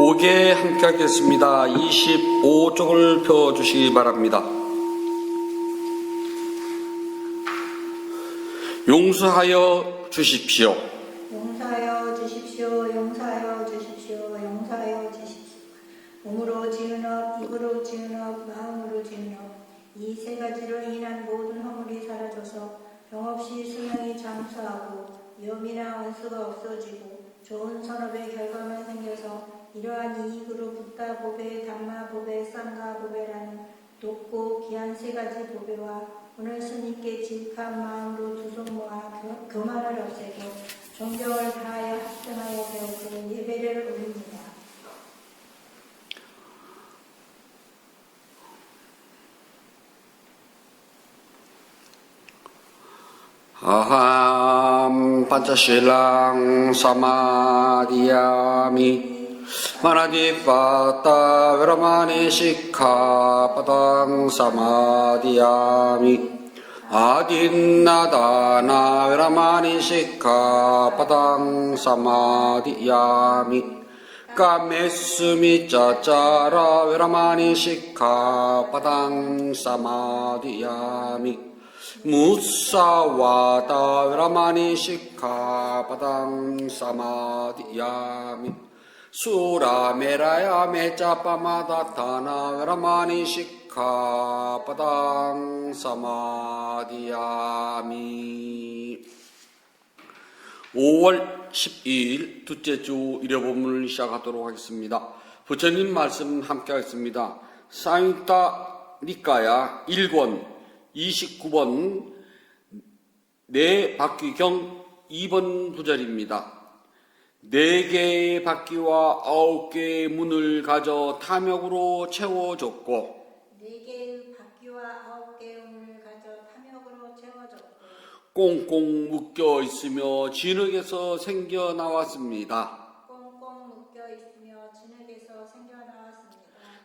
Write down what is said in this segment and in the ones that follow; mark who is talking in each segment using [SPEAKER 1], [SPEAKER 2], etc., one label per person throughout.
[SPEAKER 1] 5개 함께 하겠습니다. 25쪽을 펴주시기 바랍니다. 용서하여 주십시오.
[SPEAKER 2] 용서하여 주십시오. 용서하여 주십시오. 용서하여 주십시오. 몸으로 지은 업, 입으로 지은 업, 마음으로 지은 업, 이 세 가지로 인한 모든 허물이 사라져서 병없이 수명이 장수하고 위험이나 원수가 없어지고 좋은 선업의 결과만 생겨서 이러한 이익으로 붓다 보배, 담마 보배, 쌍가 보배라는 높고 귀한 세 가지 보배와 오늘 스님께 질한 마음으로 두 손 모아 교만을 없애고 존경을 다하여 합등하여 배우고 예배를 올립니다.
[SPEAKER 1] 아함 판차실랑 사마디야미 마나디빠따 베라마니 시카빠당 사마디야미 아딘나다나 베라마니 시카빠당 사마디야미 까메스미 짜짜라 베라마니 시카빠당 사마디야미 무사와다 베라마니 시카빠당 사마디야미 수라메라야 메짜빠마다타나 베라마니 시카빠당 사마디야미. 5월 12일 둘째 주 일요본문을 시작하도록 하겠습니다. 부처님 말씀 함께 하겠습니다. 사유타 니까야 1권 29번 네 바퀴경 2번 구절입니다. 4개의 바퀴와 9개의 문을 가져 탐욕으로 채워줬고
[SPEAKER 2] 4개의 바퀴와 9개의 문을 가져 탐욕으로 채워줬고
[SPEAKER 1] 꽁꽁 묶여 있으며 진흙에서 생겨나왔습니다.
[SPEAKER 2] 꽁꽁 묶여 있으며 진흙에서 생겨나왔습니다.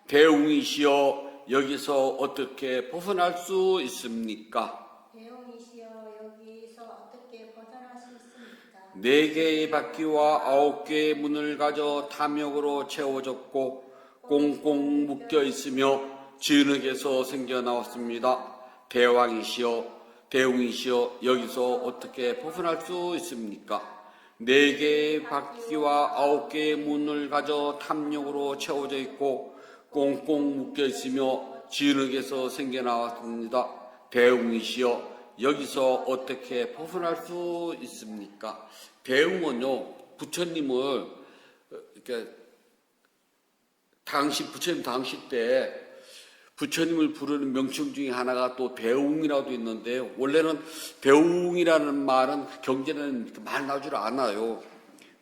[SPEAKER 1] 대웅이시여 여기서 어떻게 벗어날 수 있습니까?
[SPEAKER 2] 대웅이시여 여기서 어떻게 벗어날 수 있습니까?
[SPEAKER 1] 4개의 바퀴와 9개의 문을 가져 탐욕으로 채워졌고 꽁꽁 묶여 있으며 진흙에서 생겨나왔습니다. 대왕이시여 대웅이시여 여기서 어떻게 벗어날 수 있습니까? 4개의 바퀴와 9개의 문을 가져 탐욕으로 채워져 있고 꽁꽁 묶여 있으며 진흙에서 생겨나왔습니다. 대웅이시여 여기서 어떻게 벗어날 수 있습니까? 대웅은요 부처님을 이렇게 부처님 당시 때 부처님을 부르는 명칭 중에 하나가 또 대웅이라도 있는데요. 원래는 대웅이라는 말은 경전에는 많이 나오질 않아요.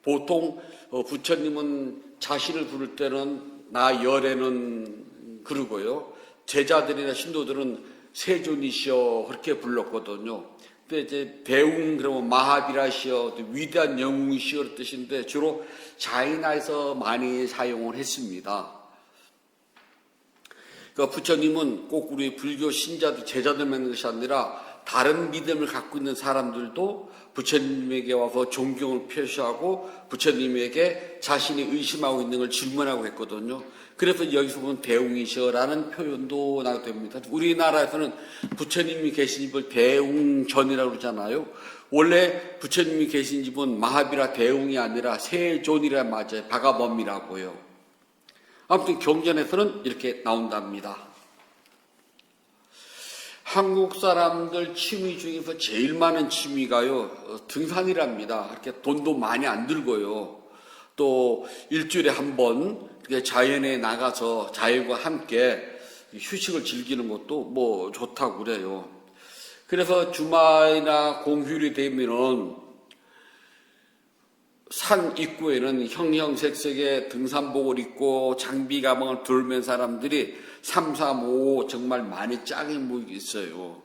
[SPEAKER 1] 보통 부처님은 자신을 부를 때는 나 열에는 그러고요. 제자들이나 신도들은 세존이시여 그렇게 불렀거든요. 근데 이제 대웅 그러면 마하비라시여 위대한 영웅이시여 그런 뜻인데 주로 자이나에서 많이 사용을 했습니다. 그러니까 부처님은 꼭 우리 불교 신자들 제자들만 있는 것이 아니라 다른 믿음을 갖고 있는 사람들도 부처님에게 와서 존경을 표시하고 부처님에게 자신이 의심하고 있는 걸 질문하고 했거든요. 그래서 여기서 보면 대웅이시여라는 표현도 나게 됩니다. 우리나라에서는 부처님이 계신 집을 대웅전이라고 그러잖아요. 원래 부처님이 계신 집은 마하비라 대웅이 아니라 세존이라 맞아요. 바가범이라고요. 아무튼 경전에서는 이렇게 나온답니다. 한국 사람들 취미 중에서 제일 많은 취미가요 등산이랍니다. 이렇게 돈도 많이 안 들고요. 또 일주일에 한 번 자연에 나가서 자연과 함께 휴식을 즐기는 것도 뭐 좋다고 그래요. 그래서 주말이나 공휴일이 되면은 산 입구에는 형형색색의 등산복을 입고 장비 가방을 들면 사람들이 3, 4, 5 정말 많이 짱이 모이고 있어요.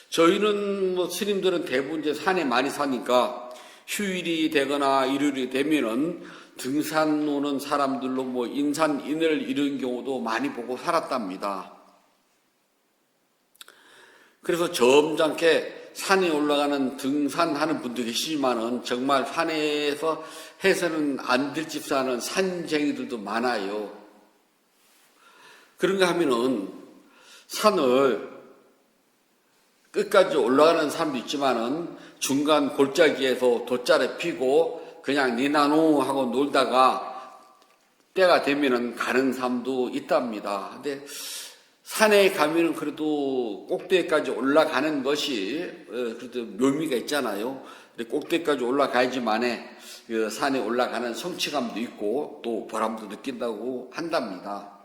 [SPEAKER 1] 저희는 스님들은 대부분 이제 산에 많이 사니까 휴일이 되거나 일요일이 되면은 등산 오는 사람들로 인산인해를 이룬 경우도 많이 보고 살았답니다. 그래서 점잖게 산에 올라가는 등산하는 분도 계시지만은 정말 산에서 해서는 안 될 집 사는 산쟁이들도 많아요. 그런가 하면은 산을 끝까지 올라가는 사람도 있지만은 중간 골짜기에서 돗자리 피고 그냥 니나노 하고 놀다가 때가 되면은 가는 사람도 있답니다. 근데 산에 가면은 그래도 꼭대기까지 올라가는 것이 그래도 묘미가 있잖아요. 꼭대기까지 올라가야지만에 그 산에 올라가는 성취감도 있고 또 보람도 느낀다고 한답니다.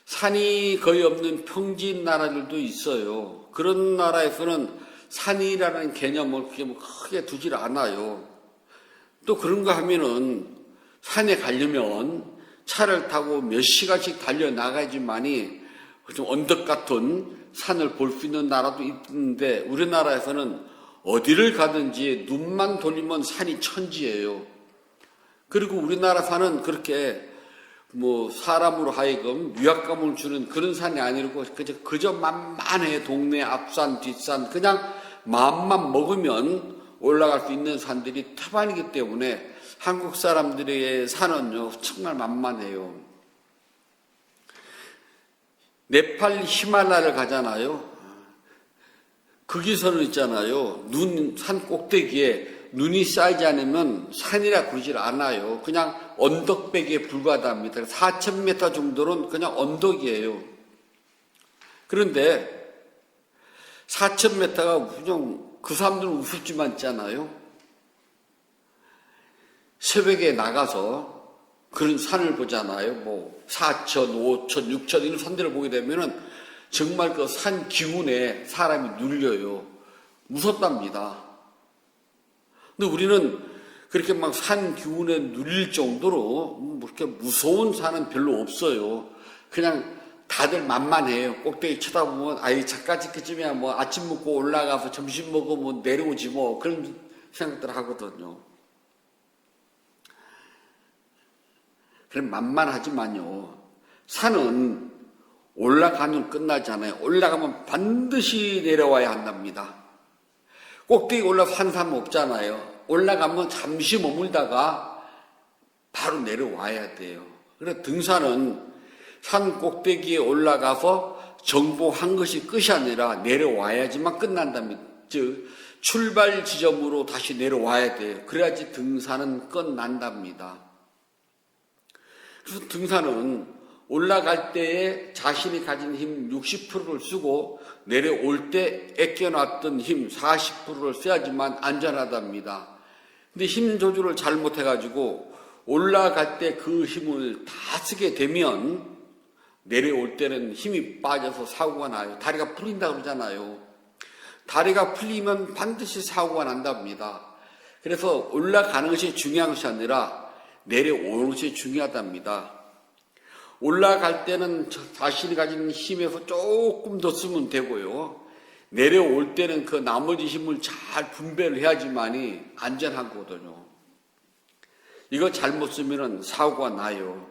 [SPEAKER 1] 산이 거의 없는 평지 나라들도 있어요. 그런 나라에서는 산이라는 개념을 그렇게 크게 두질 않아요. 또 그런가 하면은 산에 가려면 차를 타고 몇 시간씩 달려나가야지만이 좀 언덕 같은 산을 볼 수 있는 나라도 있는데 우리나라에서는 어디를 가든지 눈만 돌리면 산이 천지예요. 그리고 우리나라 산은 그렇게 사람으로 하여금 위압감을 주는 그런 산이 아니고 그저 만만해. 동네 앞산 뒷산 그냥 마음만 먹으면 올라갈 수 있는 산들이 태반이기 때문에 한국 사람들의 산은요 정말 만만해요. 네팔 히말라야를 가잖아요. 거기서는 있잖아요. 산 꼭대기에 눈이 쌓이지 않으면 산이라 그러질 않아요. 그냥 언덕배기에 불과합니다. 4,000m 정도는 그냥 언덕이에요. 그런데 4,000m가 그냥 그 사람들은 우습지만 있잖아요. 새벽에 나가서 그런 산을 보잖아요. 4,000, 5,000, 6,000 이런 산들을 보게 되면은 정말 그 산 기운에 사람이 눌려요. 무섭답니다. 근데 우리는 그렇게 막 산 기운에 눌릴 정도로 그렇게 무서운 산은 별로 없어요. 그냥 다들 만만해요. 꼭대기 쳐다보면 아이 작가지 그쯤이야 아침 먹고 올라가서 점심 먹으면 내려오지 그런 생각들 하거든요. 그럼 만만하지만요. 산은 올라가면 끝나잖아요. 올라가면 반드시 내려와야 한답니다. 꼭대기 올라서 산 사람 없잖아요. 올라가면 잠시 머물다가 바로 내려와야 돼요. 그래서 등산은 산 꼭대기에 올라가서 정복한 것이 끝이 아니라 내려와야지만 끝난답니다. 즉 출발 지점으로 다시 내려와야 돼요. 그래야지 등산은 끝난답니다. 그래서 등산은 올라갈 때에 자신이 가진 힘 60%를 쓰고 내려올 때 아껴놨던 힘 40%를 써야지만 안전하답니다. 근데 힘 조절을 잘못해가지고 올라갈 때 그 힘을 다 쓰게 되면 내려올 때는 힘이 빠져서 사고가 나요. 다리가 풀린다고 그러잖아요. 다리가 풀리면 반드시 사고가 난답니다. 그래서 올라가는 것이 중요한 것이 아니라 내려오는 것이 중요하답니다. 올라갈 때는 자신이 가진 힘에서 조금 더 쓰면 되고요. 내려올 때는 그 나머지 힘을 잘 분배를 해야지만이 안전하거든요. 이거 잘못 쓰면 사고가 나요.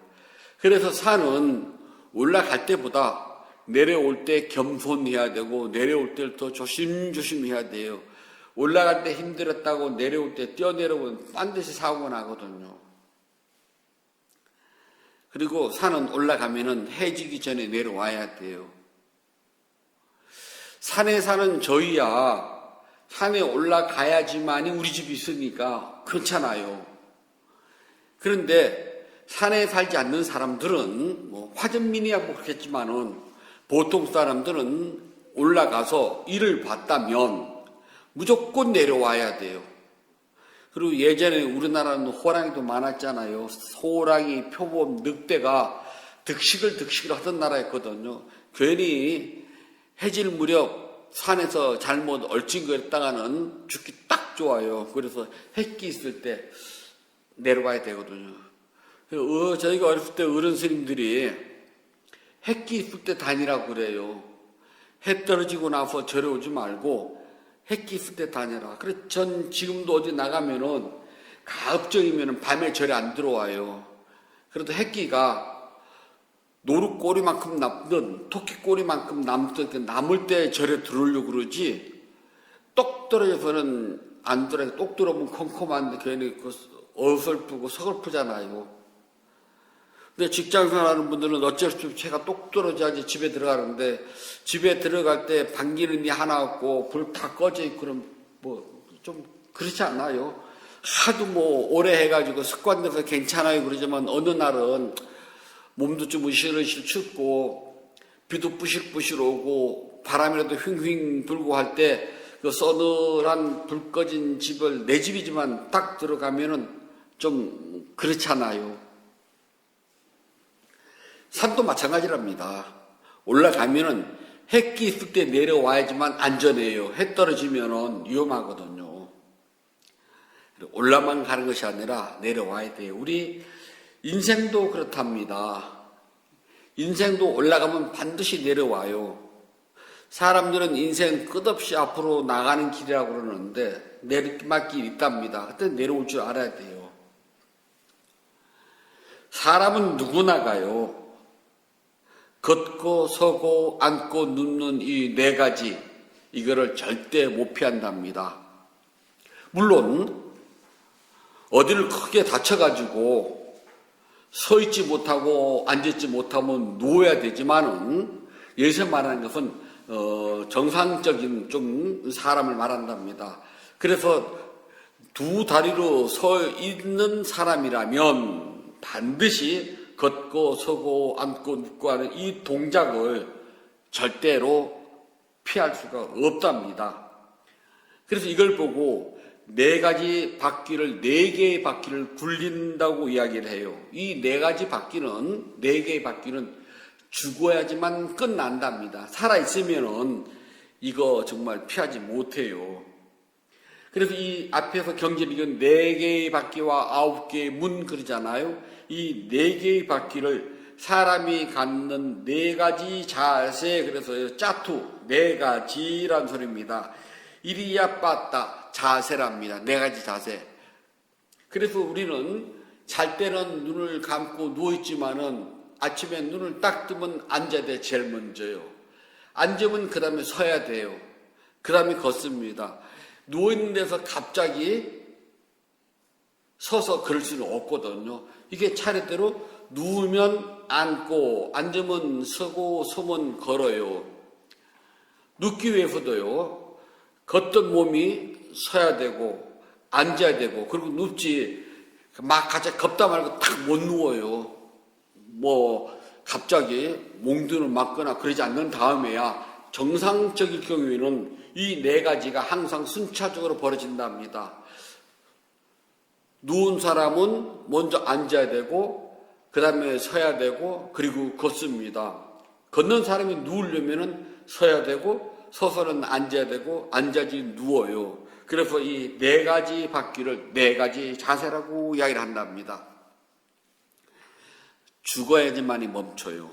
[SPEAKER 1] 그래서 산은 올라갈 때보다 내려올 때 겸손해야 되고 내려올 때를 더 조심조심 해야 돼요. 올라갈 때 힘들었다고 내려올 때 뛰어내려오면 반드시 사고가 나거든요. 그리고 산은 올라가면은 해지기 전에 내려와야 돼요. 산에 사는 저희야 산에 올라가야지만이 우리 집이 있으니까 괜찮아요. 그런데 산에 살지 않는 사람들은 화전민이야 그렇겠지만은 보통 사람들은 올라가서 일을 봤다면 무조건 내려와야 돼요. 그리고 예전에 우리나라는 호랑이도 많았잖아요. 호랑이, 표범, 늑대가 득식을 하던 나라였거든요. 괜히 해질 무렵 산에서 잘못 얼씬거렸다가는 죽기 딱 좋아요. 그래서 해끼 있을 때 내려와야 되거든요. 저희가 어렸을 때 어른 스님들이 해끼 있을 때 다니라고 그래요. 해 떨어지고 나서 절에 오지 말고 해끼 있을 때 다녀라. 그래서 전 지금도 어디 나가면은 가급적이면은 밤에 절에 안 들어와요. 그래도 해끼가 노루 꼬리만큼 남든 토끼 꼬리만큼 남든 남을 때 절에 들어오려고 그러지 똑 떨어져서는 안 들어요. 똑 들어오면 컴컴한데 괜히 그 어설프고 서글프잖아요. 근데 직장생활하는 분들은 어쩔 수 없이 채가 똑 떨어져야지 집에 들어가는데 집에 들어갈 때 방귀는 하나 없고 불 다 꺼져 있고 그럼 뭐 좀 그렇지 않나요? 하도 뭐 오래 해가지고 습관돼서 괜찮아요 그러지만 어느 날은 몸도 좀 으실으실 춥고 비도 부실부실 오고 바람이라도 휘잉휘잉 불고 할 때 그 서늘한 불 꺼진 집을 내 집이지만 딱 들어가면은 좀 그렇잖아요. 산도 마찬가지랍니다. 올라가면은 햇기 있을 때 내려와야지만 안전해요. 해 떨어지면은 위험하거든요. 올라만 가는 것이 아니라 내려와야 돼요. 우리 인생도 그렇답니다. 인생도 올라가면 반드시 내려와요. 사람들은 인생 끝없이 앞으로 나가는 길이라고 그러는데 내리막길 있답니다. 그때 내려올 줄 알아야 돼요. 사람은 누구나 가요. 걷고 서고 앉고 눕는 이 네 가지 이거를 절대 못 피한답니다. 물론 어디를 크게 다쳐가지고 서 있지 못하고 앉았지 못하면 누워야 되지만은 여기서 말하는 것은 정상적인 좀 사람을 말한답니다. 그래서 두 다리로 서 있는 사람이라면 반드시 걷고 서고 앉고 눕고 하는 이 동작을 절대로 피할 수가 없답니다. 그래서 이걸 보고 네 개의 바퀴를 굴린다고 이야기를 해요. 이 네 개의 바퀴는 죽어야지만 끝난답니다. 살아있으면은 이거 정말 피하지 못해요. 그래서 이 앞에서 경제리는 네 개의 바퀴와 9개의 문 그러잖아요. 이 네 개의 바퀴를 사람이 갖는 네 가지 자세, 그래서 짜투, 네 가지란 소리입니다. 이리야 빠따 자세랍니다. 네 가지 자세. 그래서 우리는 잘 때는 눈을 감고 누워있지만은 아침에 눈을 딱 뜨면 앉아야 돼, 제일 먼저요. 앉으면 그 다음에 서야 돼요. 그 다음에 걷습니다. 누워있는 데서 갑자기 서서 그럴 수는 없거든요. 이게 차례대로 누우면 앉고, 앉으면 서고, 서면 걸어요. 눕기 위해서도요, 걷던 몸이 서야 되고, 앉아야 되고, 그리고 눕지, 막 갑자기 걷다 말고 딱 못 누워요. 뭐, 갑자기 몽둥이를 맞거나 그러지 않는 다음에야 정상적일 경우에는 이 네 가지가 항상 순차적으로 벌어진답니다. 누운 사람은 먼저 앉아야 되고, 그 다음에 서야 되고, 그리고 걷습니다. 걷는 사람이 누우려면은 서야 되고, 서서는 앉아야 되고, 앉아야지 누워요. 그래서 이 네 가지 바퀴를 네 가지 자세라고 이야기를 한답니다. 죽어야지만이 멈춰요.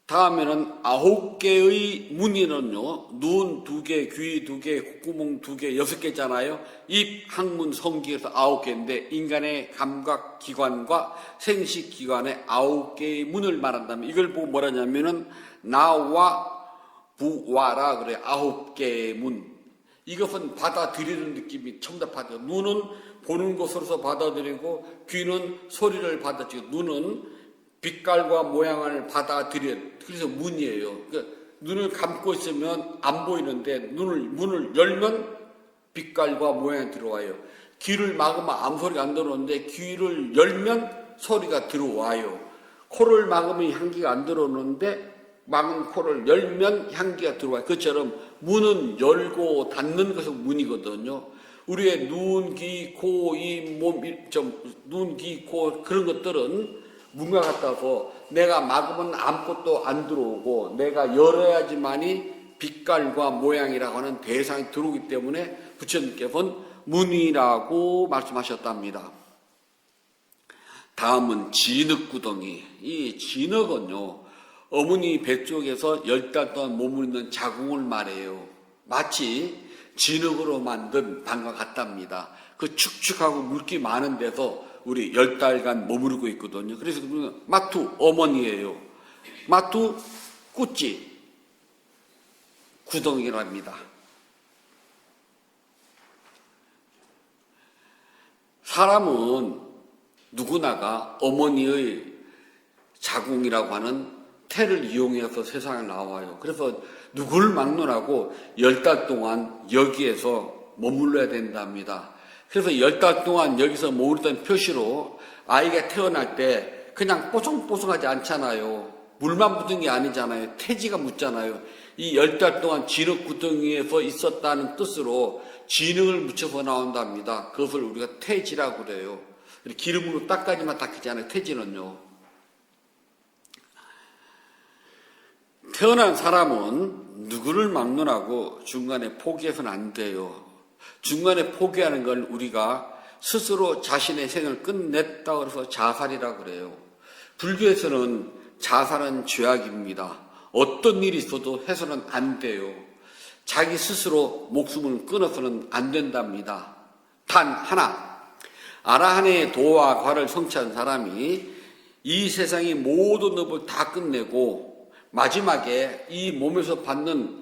[SPEAKER 1] 다음에는 9개의 문이는요, 눈 2개, 귀 2개, 콧구멍 2개, 6개잖아요. 입, 항문, 성기에서 9개인데 인간의 감각기관과 생식기관의 9개의 문을 말한다면 이걸 보고 뭐라냐면은 나와 부와라 그래. 9개의 문. 이것은 받아들이는 느낌이 첨답하죠. 눈은 보는 것으로서 받아들이고 귀는 소리를 받아들이고 눈은 빛깔과 모양을 받아들여. 그래서 문이에요. 그러니까 눈을 감고 있으면 안 보이는데 문을 열면 빛깔과 모양이 들어와요. 귀를 막으면 아무 소리가 안 들어오는데 귀를 열면 소리가 들어와요. 코를 막으면 향기가 안 들어오는데 막은 코를 열면 향기가 들어와요. 그처럼 문은 열고 닫는 것은 문이거든요. 우리의 눈, 귀, 코, 이 몸, 눈, 귀, 코 그런 것들은 문과 같아서 내가 막으면 아무것도 안 들어오고 내가 열어야지만이 빛깔과 모양이라고 하는 대상이 들어오기 때문에 부처님께서는 문이라고 말씀하셨답니다. 다음은 진흙구덩이. 이 진흙은요, 어머니 배 쪽에서 10달 동안 머무르는 자궁을 말해요. 마치 진흙으로 만든 방과 같답니다. 그 축축하고 물기 많은 데서 우리 10달간 머무르고 있거든요. 그래서 마투 어머니예요. 마투 꾸찌 구덩이랍니다. 사람은 누구나가 어머니의 자궁이라고 하는 태를 이용해서 세상에 나와요. 그래서 누구를 막론하고 10달 동안 여기에서 머물러야 된답니다. 그래서 10달 동안 여기서 머무르던 표시로 아이가 태어날 때 그냥 뽀송뽀송하지 않잖아요. 물만 묻은 게 아니잖아요. 태지가 묻잖아요. 이 10달 동안 진흙 구덩이에서 있었다는 뜻으로 진흙을 묻혀서 나온답니다. 그것을 우리가 태지라고 그래요. 기름으로 닦아지만 닦이잖아요. 태지는요. 태어난 사람은 누구를 막론하고 중간에 포기해서는 안 돼요. 중간에 포기하는 걸 우리가 스스로 자신의 생을 끝냈다고 해서 자살이라고 그래요. 불교에서는 자살은 죄악입니다. 어떤 일이 있어도 해서는 안 돼요. 자기 스스로 목숨을 끊어서는 안 된답니다. 단 하나, 아라한의 도와 과를 성취한 사람이 이 세상의 모든 업을 다 끝내고 마지막에 이 몸에서 받는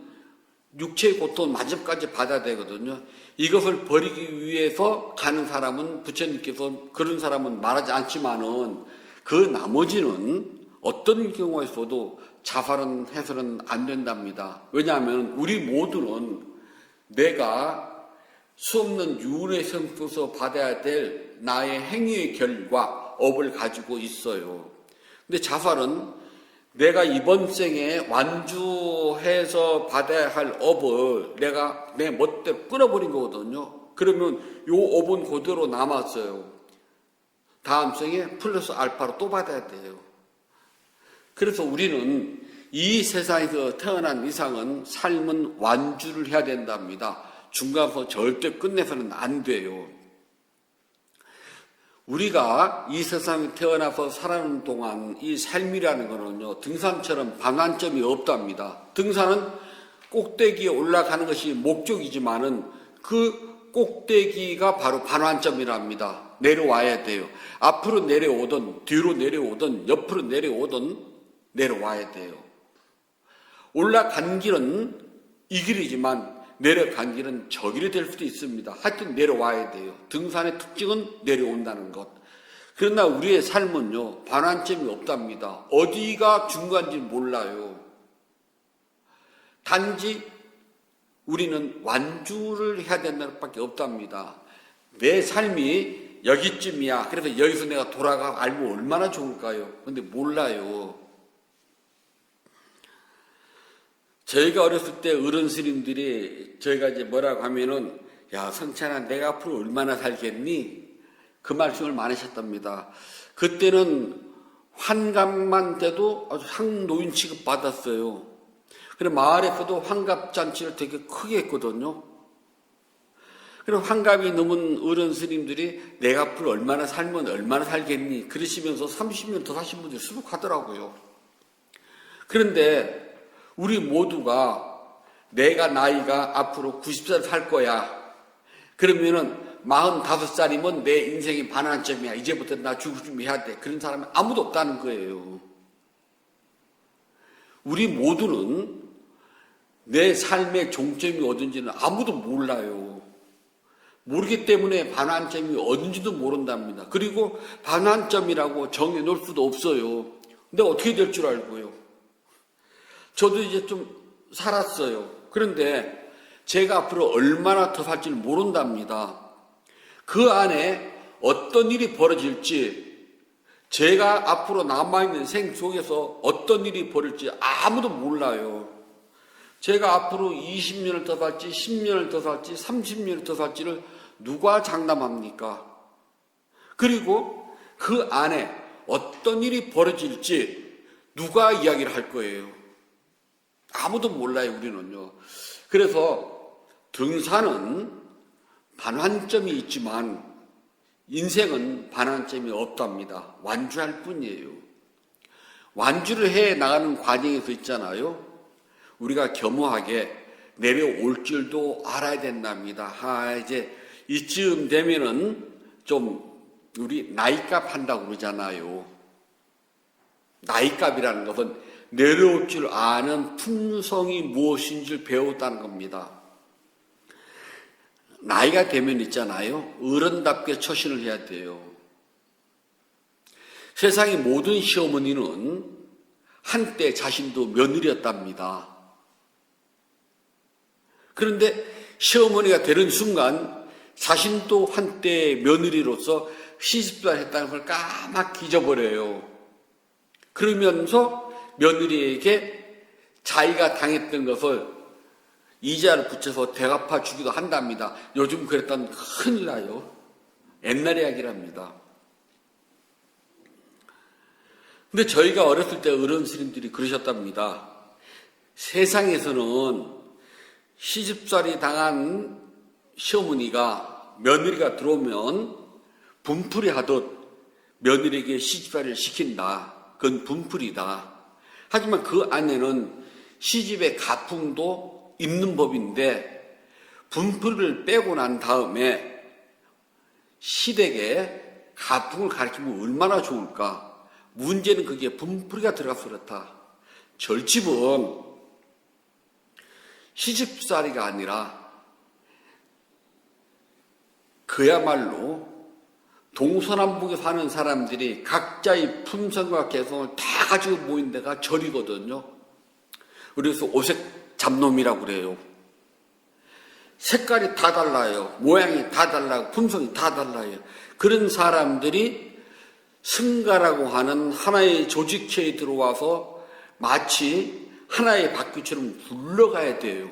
[SPEAKER 1] 육체의 고통을 마지막까지 받아야 되거든요. 이것을 버리기 위해서 가는 사람은 부처님께서 그런 사람은 말하지 않지만은 그 나머지는 어떤 경우에서도 자살은 해서는 안 된답니다. 왜냐하면 우리 모두는 내가 수없는 유언의 성에서 받아야 될 나의 행위의 결과 업을 가지고 있어요. 근데 자살은 내가 이번 생에 완주해서 받아야 할 업을 내가 내 멋대로 끊어버린 거거든요. 그러면 요 업은 그대로 남았어요. 다음 생에 플러스 알파로 또 받아야 돼요. 그래서 우리는 이 세상에서 태어난 이상은 삶은 완주를 해야 된답니다. 중간에서 절대 끝내서는 안 돼요. 우리가 이 세상에 태어나서 살아가는 동안 이 삶이라는 거는요, 등산처럼 반환점이 없답니다. 등산은 꼭대기에 올라가는 것이 목적이지만은 그 꼭대기가 바로 반환점이랍니다. 내려와야 돼요. 앞으로 내려오든 뒤로 내려오든 옆으로 내려오든 내려와야 돼요. 올라간 길은 이 길이지만 내려간 길은 저 길이 될 수도 있습니다. 하여튼 내려와야 돼요. 등산의 특징은 내려온다는 것. 그러나 우리의 삶은요, 반환점이 없답니다. 어디가 중간인지 몰라요. 단지 우리는 완주를 해야 된다는 것밖에 없답니다. 내 삶이 여기쯤이야. 그래서 여기서 내가 돌아가 알면 얼마나 좋을까요? 근데 몰라요. 저희가 어렸을 때 어른 스님들이 저희가 이제 뭐라고 하면은, 야, 성찬아, 내가 앞으로 얼마나 살겠니? 그 말씀을 많이 하셨답니다. 그때는 환갑만 돼도 아주 상노인 취급 받았어요. 그래서 마을에서도 환갑잔치를 되게 크게 했거든요. 그래서 환갑이 넘은 어른 스님들이 내가 앞으로 얼마나 살면 얼마나 살겠니? 그러시면서 30년 더 사신 분들이 수록하더라고요. 그런데 우리 모두가 내가 나이가 앞으로 90살 살 거야. 그러면은 45살이면 내 인생이 반환점이야. 이제부터 나 죽을 준비해야 돼. 그런 사람이 아무도 없다는 거예요. 우리 모두는 내 삶의 종점이 어딘지는 아무도 몰라요. 모르기 때문에 반환점이 어딘지도 모른답니다. 그리고 반환점이라고 정해놓을 수도 없어요. 근데 어떻게 될 줄 알고요. 저도 이제 좀 살았어요. 그런데 제가 앞으로 얼마나 더 살지를 모른답니다. 그 안에 어떤 일이 벌어질지, 제가 앞으로 남아있는 생 속에서 어떤 일이 벌어질지 아무도 몰라요. 제가 앞으로 20년을 더 살지, 10년을 더 살지, 30년을 더 살지를 누가 장담합니까? 그리고 그 안에 어떤 일이 벌어질지 누가 이야기를 할 거예요? 아무도 몰라요, 우리는요. 그래서 등산은 반환점이 있지만 인생은 반환점이 없답니다. 완주할 뿐이에요. 완주를 해 나가는 과정에서 있잖아요. 우리가 겸허하게 내려올 줄도 알아야 된답니다. 이제 이쯤 되면은 좀 우리 나이값 한다고 그러잖아요. 나이값이라는 것은 내려올 줄 아는 품성이 무엇인지를 배웠다는 겁니다. 나이가 되면 있잖아요. 어른답게 처신을 해야 돼요. 세상의 모든 시어머니는 한때 자신도 며느리였답니다. 그런데 시어머니가 되는 순간 자신도 한때 며느리로서 시집살 했다는 걸 까맣게 잊어버려요. 그러면서 며느리에게 자기가 당했던 것을 이자를 붙여서 대갚아 주기도 한답니다. 요즘 그랬다면 큰일 나요. 옛날 이야기랍니다. 근데 저희가 어렸을 때 어른 스님들이 그러셨답니다. 세상에서는 시집살이 당한 시어머니가 며느리가 들어오면 분풀이 하듯 며느리에게 시집살이를 시킨다. 그건 분풀이다. 하지만 그 안에는 시집의 가풍도 있는 법인데 분풀이를 빼고 난 다음에 시댁에 가풍을 가르치면 얼마나 좋을까. 문제는 그게 분풀이가 들어가서 그렇다. 절집은 시집살이가 아니라 그야말로 동서남북에 사는 사람들이 각자의 품성과 개성을 다 가지고 모인 데가 절이거든요. 그래서 오색 잡놈이라고 그래요. 색깔이 다 달라요. 모양이 다 달라요. 품성이 다 달라요. 그런 사람들이 승가라고 하는 하나의 조직체에 들어와서 마치 하나의 바퀴처럼 굴러가야 돼요.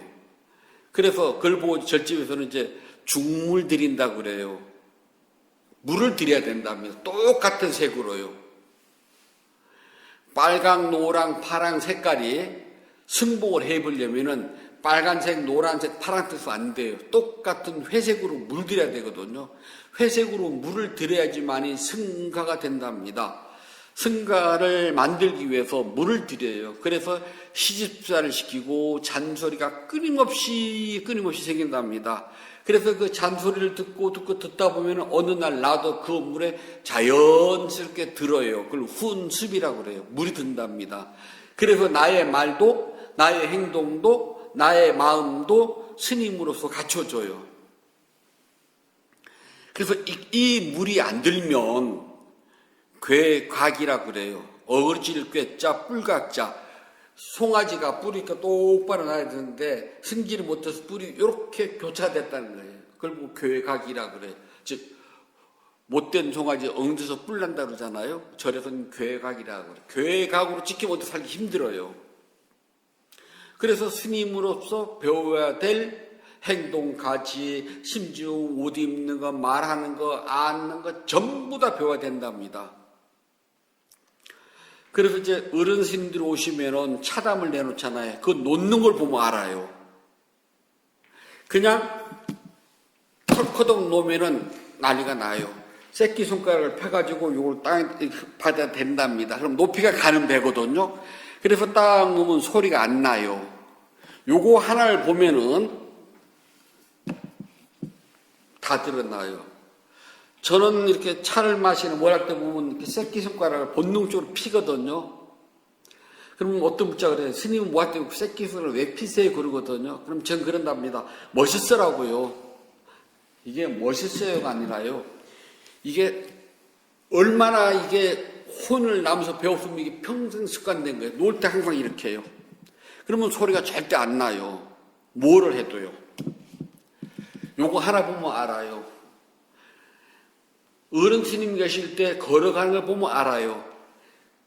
[SPEAKER 1] 그래서 그걸 보고 절집에서는 이제 죽물 드린다고 그래요. 물을 드려야 된답니다. 똑같은 색으로요. 빨강, 노랑, 파랑 색깔이 승복을 해보려면은 빨간색, 노란색, 파란색도 안 돼요. 똑같은 회색으로 물 드려야 되거든요. 회색으로 물을 드려야지만이 승가가 된답니다. 승가를 만들기 위해서 물을 드려요. 그래서 시집살을 시키고 잔소리가 끊임없이 생긴답니다. 그래서 그 잔소리를 듣다 보면 어느 날 나도 그 물에 자연스럽게 들어요. 그걸 훈습이라고 그래요. 물이 든답니다. 그래서 나의 말도, 나의 행동도, 나의 마음도 스님으로서 갖춰줘요. 그래서 이 물이 안 들면 괴각이라고 그래요. 어거질 꾀자, 뿔각자. 송아지가 뿌리가 똑바로 나야 되는데 승질을 못해서 뿔이 이렇게 교차됐다는 거예요. 그걸 보고 괴각이라고 그래요. 즉 못된 송아지 엉져서 뿔 난다 그러잖아요. 절에서는 괴각이라고 그래요. 괴각으로 지키면 살기 힘들어요. 그래서 스님으로서 배워야 될 행동, 가치, 심지어 옷 입는 거, 말하는 거, 앉는 거 전부 다 배워야 된답니다. 그래서 이제 어른 스님들이 오시면은 차담을 내놓잖아요. 그거 놓는 걸 보면 알아요. 그냥 털커덕 놓으면은 난리가 나요. 새끼손가락을 펴가지고 이걸 땅에 받아야 된답니다. 그럼 높이가 가는 배거든요. 그래서 딱 놓으면 소리가 안 나요. 요거 하나를 보면은 다 드러나요. 저는 이렇게 차를 마시는 뭐랄 때 보면 이렇게 새끼손가락을 본능적으로 피거든요. 그러면 어떤 문자가 그래요. 스님은 뭐할 때 새끼손가락을 왜 피세요? 그러거든요. 그럼 전 그런답니다. 멋있으라고요. 이게 멋있어요가 아니라요. 이게 얼마나 이게 혼을 나면서 배웠으면 이게 평생 습관된 거예요. 놀 때 항상 이렇게 해요. 그러면 소리가 절대 안 나요. 뭐를 해도요. 요거 하나 보면 알아요. 어른 스님 계실 때 걸어가는 걸 보면 알아요.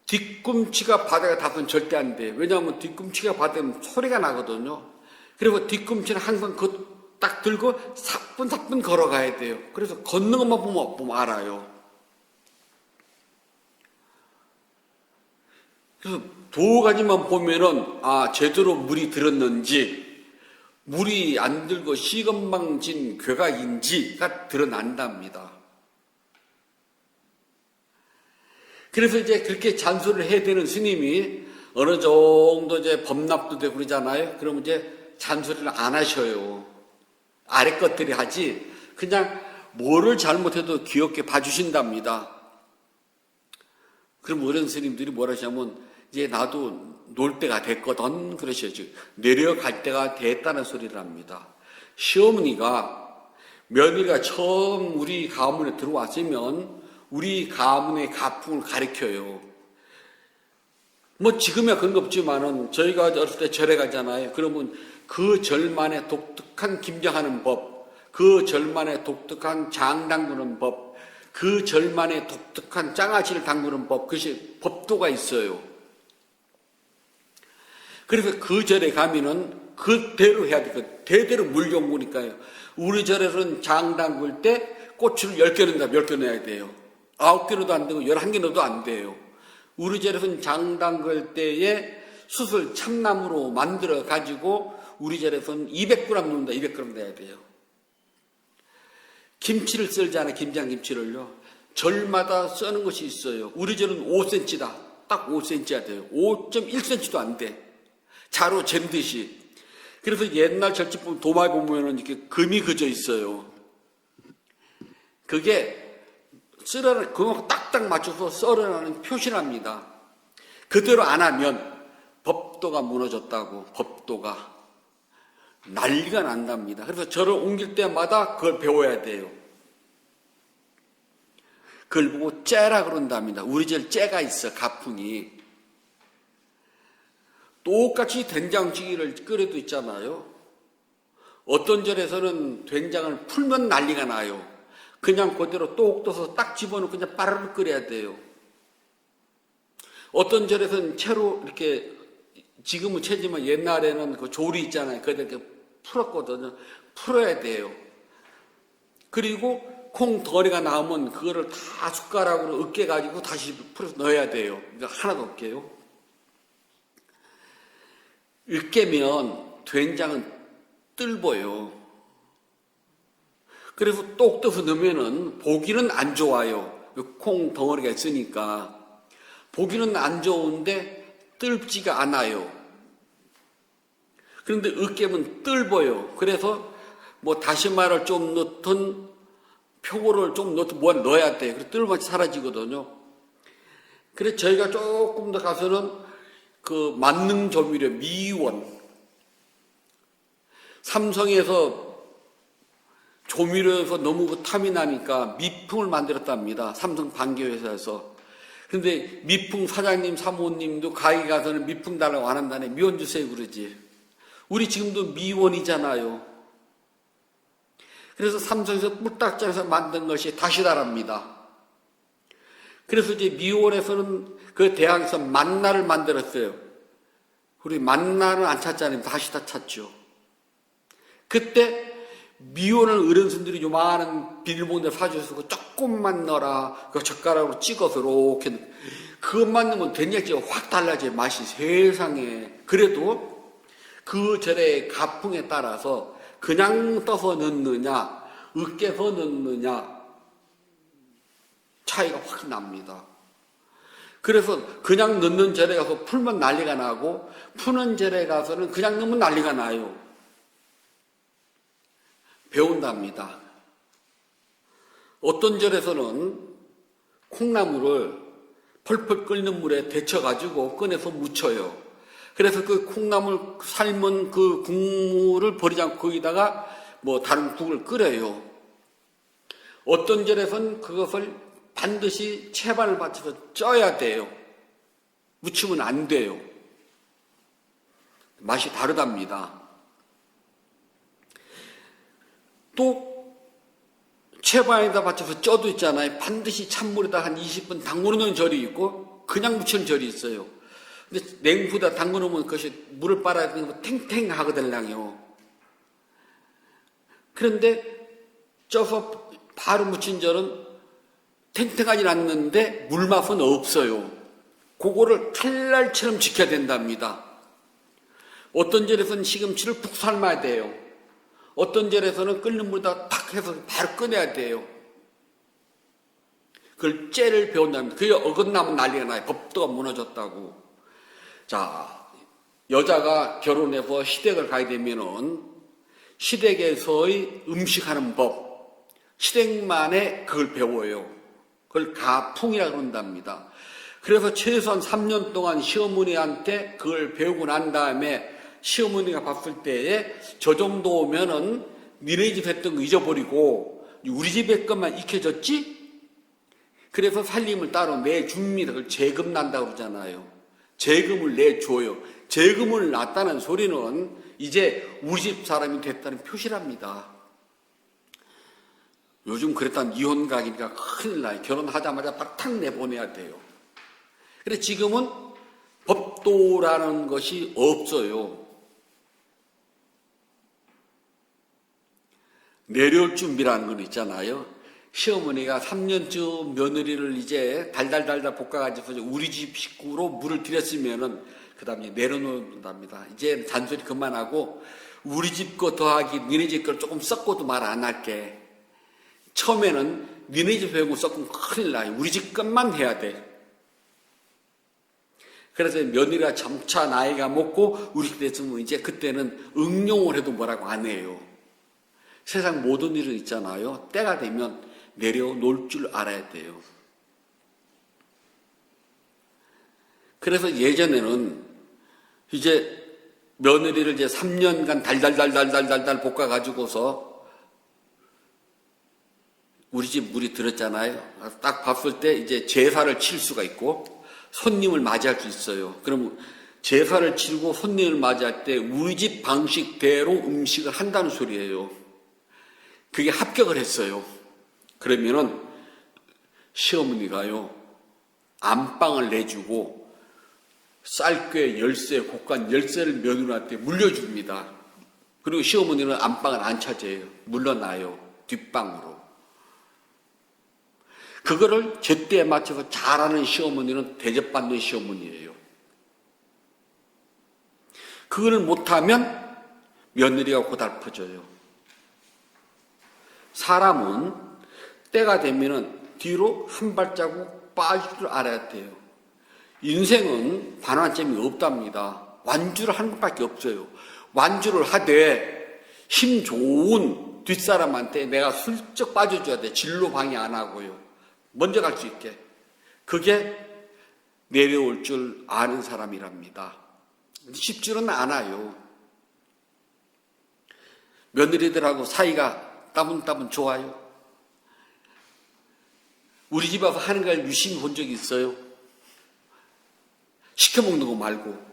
[SPEAKER 1] 뒤꿈치가 바닥에 닿으면 절대 안 돼요. 왜냐하면 뒤꿈치가 바닥에 소리가 나거든요. 그리고 뒤꿈치는 항상 딱 들고 사뿐사뿐 걸어가야 돼요. 그래서 걷는 것만 보면 알아요. 그래서 두 가지만 보면은 제대로 물이 들었는지 물이 안 들고 시건방진 괴각인지가 드러난답니다. 그래서 이제 그렇게 잔소리를 해야 되는 스님이 어느 정도 이제 범납도 되고 그러잖아요. 그러면 이제 잔소리를 안 하셔요. 아래 것들이 하지. 그냥 뭐를 잘못해도 귀엽게 봐주신답니다. 그럼 어른 스님들이 뭐라 하시냐면 이제 나도 놀 때가 됐거든 그러셔야죠. 내려갈 때가 됐다는 소리를 합니다. 시어머니가 며느리가 처음 우리 가문에 들어왔으면 우리 가문의 가풍을 가르쳐요. 뭐 지금이야 그런 거 없지만은 저희가 어렸을 때 절에 가잖아요. 그러면 그 절만의 독특한 김장하는 법, 그 절만의 독특한 장 담그는 법, 그 절만의 독특한 장아찌를 담그는 법, 그것이 법도가 있어요. 그래서 그 절에 가면은 그대로 해야 돼. 대대로 물려오니까요. 우리 절에서는 장 담글 때 꼬치를 10개 넣는다, 10개 넣어야 돼요. 9개 넣어도 안 되고 11개 넣어도 안 돼요. 우리 절에서는 장 담글 때에 숯을 참나무로 만들어 가지고 우리 절에서는 200g 넣는다, 200g 넣어야 돼요. 김치를 썰잖아요, 김장김치를요. 절마다 써는 것이 있어요. 우리 절은 5cm다. 딱 5cm야 돼요. 5.1cm도 안 돼. 자로 잰 듯이. 그래서 옛날 절집 보면 도마에 보면은 이렇게 금이 그져 있어요. 그게 썰어는 그거 딱딱 맞춰서 썰어나는 표시랍니다. 그대로 안 하면 법도가 무너졌다고, 법도가 난리가 난답니다. 그래서 절을 옮길 때마다 그걸 배워야 돼요. 그걸 보고 째라 그런답니다. 우리 절 째가 있어, 가풍이. 똑같이 된장찌개를 끓여도 있잖아요. 어떤 절에서는 된장을 풀면 난리가 나요. 그냥 그대로 똑 떠서 딱 집어넣고 그냥 빠르르 끓여야 돼요. 어떤 절에서는 채로 이렇게, 지금은 채지만 옛날에는 그 조리 있잖아요. 그걸 이렇게 풀었거든요. 풀어야 돼요. 그리고 콩 덩어리가 나오면 그거를 다 숟가락으로 으깨가지고 다시 풀어서 넣어야 돼요. 그러니까 하나도 없게요. 으깨면 된장은 뜰보요. 그래서 똑 떠서 넣으면은 보기는 안 좋아요. 콩 덩어리가 있으니까. 보기는 안 좋은데 뜰지가 않아요. 그런데 으깨면 뜰보요. 그래서 뭐 다시마를 좀 넣든 표고를 좀 넣든 뭐 넣어야 돼. 그래서 뜰맛이 사라지거든요. 그래서 저희가 조금 더 가서는 그 만능 조미료 미원, 삼성에서 조미료에서 너무 그 탐이 나니까 미풍을 만들었답니다. 삼성 반기회사에서. 근데 미풍 사장님, 사모님도 가게 가서는 미풍 달라고 안 한다네. 미원 주세요 그러지. 우리 지금도 미원이잖아요. 그래서 삼성에서 뿔딱지에서 만든 것이 다시다랍니다. 그래서 이제 미원에서는 그 대학에서 만나를 만들었어요. 우리 만나는 안 찾잖아요. 다시다 찾죠. 그때 미원을 어른순들이 요만한 비닐봉지에 사주셔서 조금만 넣어라. 그 젓가락으로 찍어서 이렇게. 그것만 넣으면 된장찌개가 확 달라져요. 맛이 세상에. 그래도 그 절의 가풍에 따라서 그냥 떠서 넣느냐, 으깨서 넣느냐, 차이가 확 납니다. 그래서 그냥 넣는 절에 가서 풀면 난리가 나고, 푸는 절에 가서는 그냥 넣으면 난리가 나요. 배운답니다. 어떤 절에서는 콩나물을 펄펄 끓는 물에 데쳐가지고 꺼내서 무쳐요. 그래서 그 콩나물 삶은 그 국물을 버리지 않고 거기다가 뭐 다른 국을 끓여요. 어떤 절에서는 그것을 반드시 채반을 받쳐서 쪄야 돼요. 무치면 안 돼요. 맛이 다르답니다. 또 채반에다 받쳐서 쪄도 있잖아요. 반드시 찬물에다 한 20분 담그는 절이 있고 그냥 무치는 절이 있어요. 근데 냉부에다 담그놓으면 그것이 물을 빨아야 되는 탱탱하거든요. 그런데 쪄서 바로 무친 절은 탱탱하진 않는데 물맛은 없어요. 그거를 칼날처럼 지켜야 된답니다. 어떤 절에서는 시금치를 푹 삶아야 돼요. 어떤 절에서는 끓는 물에다 탁 해서 바로 꺼내야 돼요. 그걸 째를 배운답니다. 그게 어긋나면 난리가 나요. 법도가 무너졌다고. 자, 여자가 결혼해서 시댁을 가게 되면은 시댁에서의 음식하는 법, 실행 만에 그걸 배워요. 그걸 가풍이라고 그런답니다. 그래서 최소한 3년 동안 시어머니한테 그걸 배우고 난 다음에 시어머니가 봤을 때에 저 정도면은 니네 집 했던 거 잊어버리고 우리 집에 것만 익혀졌지? 그래서 살림을 따로 내줍니다. 그걸 재금 난다고 그러잖아요. 재금을 내줘요. 재금을 놨다는 소리는 이제 우리 집 사람이 됐다는 표시랍니다. 요즘 그랬다면 이혼각이니까 큰일 나요. 결혼하자마자 바탕 내보내야 돼요. 그래서 지금은 법도라는 것이 없어요. 내려올 준비라는 건 있잖아요. 시어머니가 3년쯤 며느리를 이제 달달달달 볶아가지고 우리 집 식구로 물을 들였으면은 그 다음에 내려놓는답니다. 이제 잔소리 그만하고 우리 집 거 더하기 니네 집 걸 조금 섞어도 말 안 할게. 처음에는 니네 집 배우고 섞으면 큰일 나요. 우리 집 것만 해야 돼. 그래서 며느리가 점차 나이가 먹고 우리 집 됐으면 이제 그때는 응용을 해도 뭐라고 안 해요. 세상 모든 일은 있잖아요. 때가 되면 내려놓을 줄 알아야 돼요. 그래서 예전에는 이제 며느리를 이제 3년간 달달달달달달달 볶아가지고서 우리 집 물이 들었잖아요. 딱 봤을 때 이제 제사를 칠 수가 있고 손님을 맞이할 수 있어요. 그럼 제사를 치르고 손님을 맞이할 때 우리 집 방식대로 음식을 한다는 소리예요. 그게 합격을 했어요. 그러면은 시어머니가요, 안방을 내주고 쌀꾀 열쇠, 곡간 열쇠를 며느리한테 물려줍니다. 그리고 시어머니는 안방을 안 차지해요. 물러나요. 뒷방으로. 그거를 제때에 맞춰서 잘하는 시어머니는 대접받는 시어머니예요. 그걸 못하면 며느리가 고달퍼져요. 사람은 때가 되면은 뒤로 한 발자국 빠질 줄 알아야 돼요. 인생은 반환점이 없답니다. 완주를 하는 것밖에 없어요. 완주를 하되 힘 좋은 뒷사람한테 내가 슬쩍 빠져줘야 돼. 진로 방해 안 하고요. 먼저 갈 수 있게. 그게 내려올 줄 아는 사람이랍니다. 쉽지는 않아요. 며느리들하고 사이가 따분따분 좋아요. 우리 집 와서 하는 걸 유심히 본 적이 있어요. 시켜먹는 거 말고.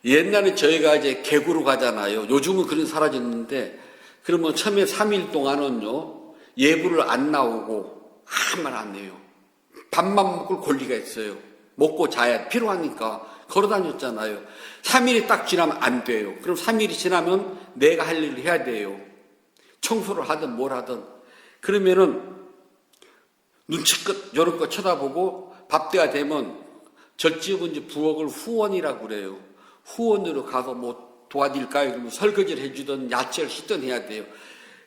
[SPEAKER 1] 옛날에 저희가 이제 개구로 가잖아요. 요즘은 그런 사라졌는데, 그러면 처음에 3일 동안은요, 예불을 안 나오고 아무 말 안 해요. 밥만 먹을 권리가 있어요. 먹고 자야 필요하니까 걸어 다녔잖아요. 3일이 딱 지나면 안 돼요. 그럼 3일이 지나면 내가 할 일을 해야 돼요. 청소를 하든 뭘 하든. 그러면은 눈치껏 이런 거 쳐다보고 밥때가 되면 절집은 이제 부엌을 후원이라고 그래요. 후원으로 가서 뭐 도와드릴까요? 그러면 설거지를 해주든 야채를 씻든 해야 돼요.